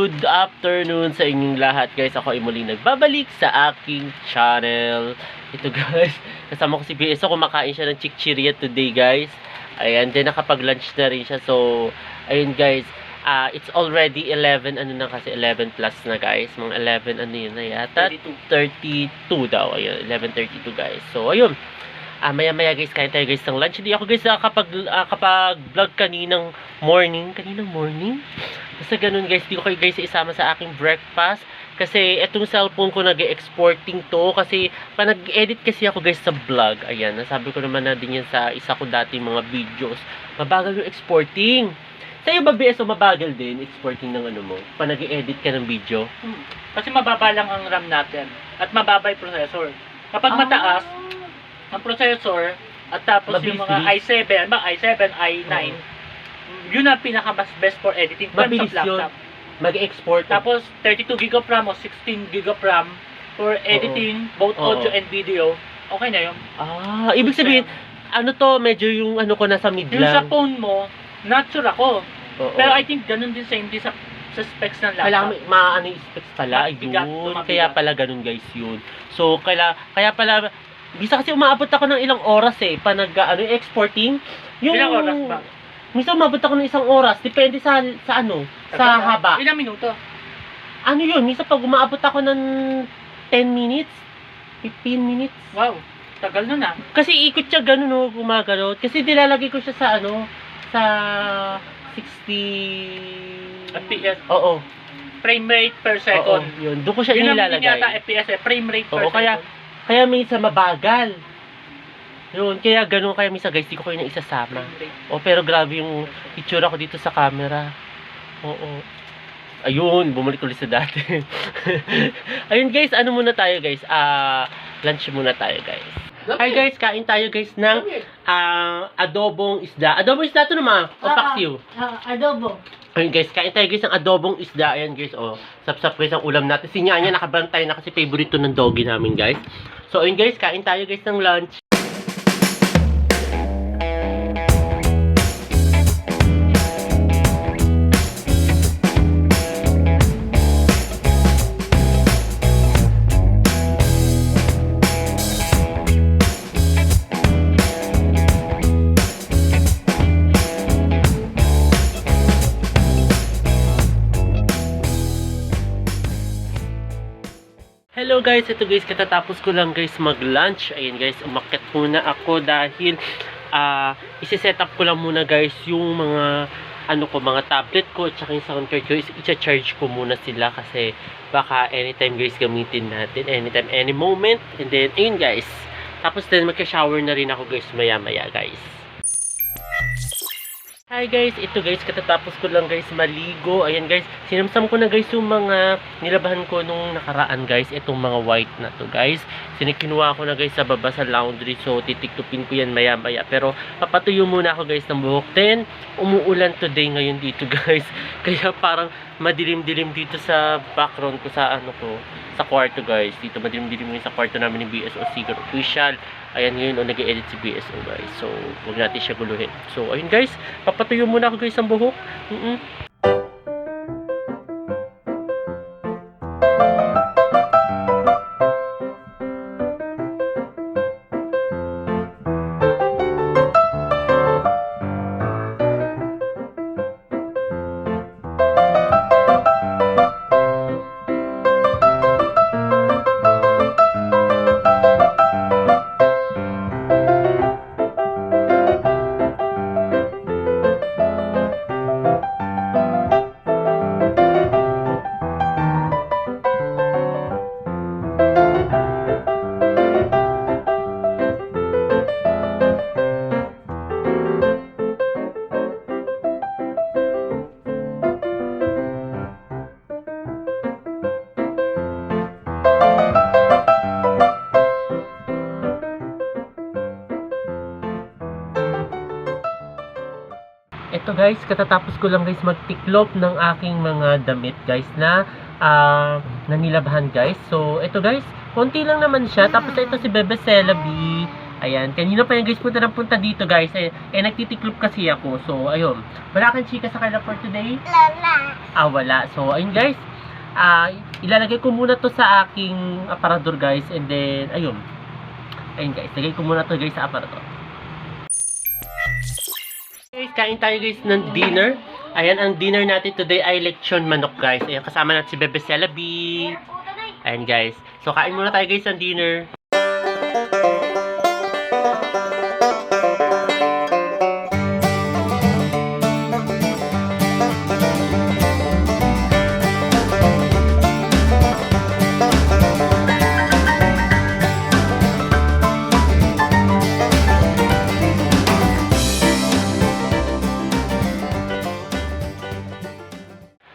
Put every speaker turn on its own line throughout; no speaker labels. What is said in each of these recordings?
Good afternoon sa inyong lahat guys. Ako ay muling nagbabalik sa aking channel. Ito guys, kasama ko si BSO. Kumakain siya ng chichirya today guys. Ayan, then nakapag-lunch na rin siya. So, ayun guys, it's already 11, ano na kasi, 11 plus na guys. Mga 11, ano yun na yata? 32 daw. Ayun, 11:32 guys. So, ayun. Maya-maya guys, kain tayo guys ng lunch. Hindi ako guys nakakapag-vlog kaninang morning. Basta ganun guys, di ko kayo guys isama sa aking breakfast. Kasi etong cellphone ko nag-exporting to. Kasi pa nag-edit kasi ako guys sa vlog. Ayan, nasabi ko naman na din yan sa isa ko dati mga videos. Mabagal yung exporting. Sa'yo ba BSO mabagal din exporting ng ano mo? Pa nag-edit ka ng video?
Kasi mababa lang ang RAM natin. At mababa yung processor. Kapag mataas, ang processor, at tapos
Mabilis,
yung mga i7, i9, yun ang pinaka-mas best for editing terms
Mabilis
of laptop.
Mag-export.
Tapos 32 GB of RAM o 16 GB of RAM for editing both audio and video, okay na yun.
Ibig sabihin, ano to, medyo yung ano ko nasa mid
Yung sa
lang.
phone mo, not sure ako.
Oo.
Pero I think ganun din same din sa specs ng laptop.
Kailangan maano yung specs pala.
Mabigat,
Yun.
mabigat.
Kaya pala ganun guys yun. So, kaya pala, bisa kasi umaabot ako ng ilang oras pa exporting. Yung,
Ilang oras ba?
Minsan umabot ako ng isang oras. Depende sa ano, sa haba.
Ilang minuto?
Ano yun? Minsan pag umaabot ako ng 10 minutes, 15 minutes.
Wow, tagal nun ah.
Kasi ikot siya ganun, no, gumagalot. Kasi nilalagay ko siya sa ano, sa 60
FPS.
Oo.
Frame rate per second.
Oo, yun. Doon ko siya
Yun ang hindi
nilalagay.
yata FPS frame rate per
Oo,
second.
kaya minsan mabagal. Yun, kaya ganun, kaya minsan guys, di ko kayo na isasama.
Frame rate.
Pero grabe yung itsura ko dito sa camera. Oo. Ayun, bumalik ulit sa dati. Ayun guys, ano muna tayo guys? Lunch muna tayo guys. Hi guys, kain tayo guys ng adobong isda. Adobong isda to naman. O paksiw.
Adobo.
Ayun guys, kain tayo guys ng adobong isda. Ayan guys, sap-sap guys ang ulam natin. Si Nyanya nakabantay na kasi favorite to ng doggy namin guys. So ayun guys, kain tayo guys ng lunch. Hello guys, ito guys, katatapos ko lang guys mag-lunch. Ayun guys, umakyat muna ako dahil isi-set up ko lang muna guys yung mga mga tablet ko at saka yung sound card ko. I-charge ko muna sila kasi baka anytime guys gamitin natin, anytime, any moment. And then, ayun guys, tapos then magka-shower na rin ako guys maya-maya guys. Hi guys, ito guys, katatapos ko lang guys maligo. Ayan guys, sinamsam ko na guys yung mga nilabahan ko nung nakaraan guys. Itong mga white na to guys. Sinikinuha ko na guys sa baba sa laundry. So titiktupin ko yan maya maya. Pero papatuyo muna ako guys ng buhok. Then umuulan today ngayon dito guys. Kaya parang madilim-dilim dito sa background ko sa sa kwarto guys. Dito madilim-dilim yung sa kwarto namin ni BSO Secret Official. Ayan ngayon nag-edit si BSO guys. So huwag natin siya guluhin. So ayun guys, papatuyo muna ako guys ang buhok. Ito guys, katatapos ko lang guys magtiklop ng aking mga damit guys na nanilabhan guys. So ito guys, konti lang naman siya. Tapos ito si Bebe Celabi. Ayan, kanina pa yan guys, punta ng punta dito guys. Nagtitiklop kasi ako. So, ayun. Wala kang chika sa kanila for today?
Lala.
Wala. So, ayun guys. Ilalagay ko muna to sa aking aparador guys. And then, ayun. Ayun guys, lagay ko muna to guys sa aparador. Guys, kain tayo guys ng dinner. Ayan, ang dinner natin today ay lechon manok guys. Ayan, kasama natin si Bebe Celabi. Ayan guys. So, kain muna tayo guys ng dinner.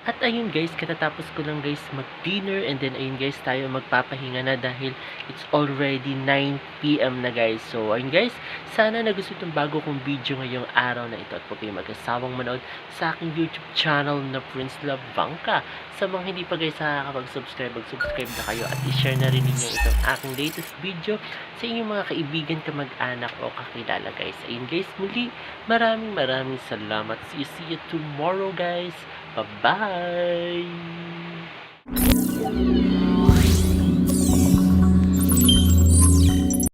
At ayun guys, katatapos ko lang guys mag-dinner and then ayun guys, tayo magpapahinga na dahil it's already 9 PM na guys. So ayun guys, sana nagustuhan itong bago kong video ngayong araw na ito at huwag kayong mag-asawang manood sa aking YouTube channel na Prince Love Bangka. Sa mga hindi pa guys nakakapag-subscribe, mag-subscribe na kayo at i-share na rin ninyo itong aking latest video sa inyong mga kaibigan, kamag-anak o kakilala guys. Ayun guys, muli maraming salamat. See you tomorrow guys. Bye-bye!